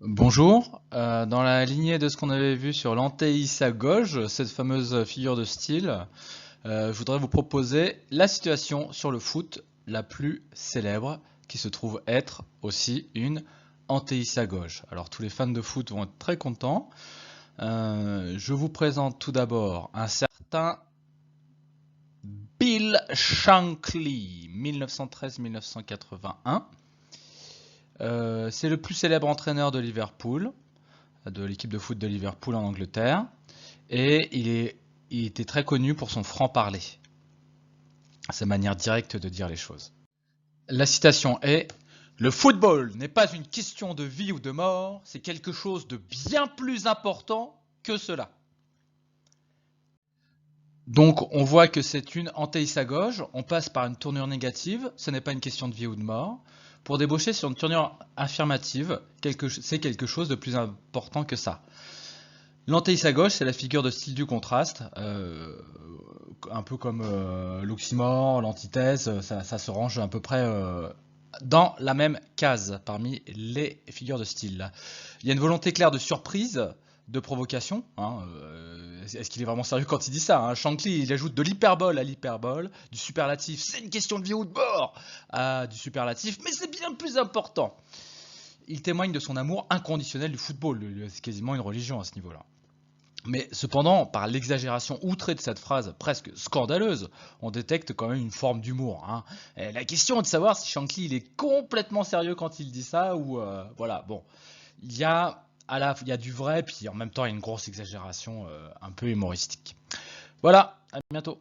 Bonjour, dans la lignée de ce qu'on avait vu sur l'antéissagoge, cette fameuse figure de style, je voudrais vous proposer la situation sur le foot la plus célèbre, qui se trouve être aussi une antéissagoge. Alors tous les fans de foot vont être très contents. Je vous présente tout d'abord un certain Bill Shankly, 1913-1981. C'est le plus célèbre entraîneur de Liverpool, de l'équipe de foot de Liverpool en Angleterre, et il était très connu pour son franc-parler, sa manière directe de dire les choses. La citation est: le football n'est pas une question de vie ou de mort, c'est quelque chose de bien plus important que cela. Donc on voit que c'est une antéissagoge, on passe par une tournure négative, ce n'est pas une question de vie ou de mort. Pour débaucher sur une tournure affirmative, c'est quelque chose de plus important que ça. L'antéissagauge, c'est la figure de style du contraste, un peu comme l'oxymore, l'antithèse, ça se range à peu près dans la même case parmi les figures de style. Il y a une volonté claire de surprise, de provocation. Est-ce qu'il est vraiment sérieux quand il dit ça, Shankly, il ajoute de l'hyperbole à l'hyperbole, du superlatif, c'est une question de vie ou de mort, à du superlatif, mais c'est bien plus important. Il témoigne de son amour inconditionnel du football, c'est quasiment une religion à ce niveau-là. Mais cependant, par l'exagération outrée de cette phrase presque scandaleuse, on détecte quand même une forme d'humour. Et la question est de savoir si Shankly il est complètement sérieux quand il dit ça ou voilà. Bon, il y a il y a du vrai, puis en même temps il y a une grosse exagération un peu humoristique. Voilà, à bientôt.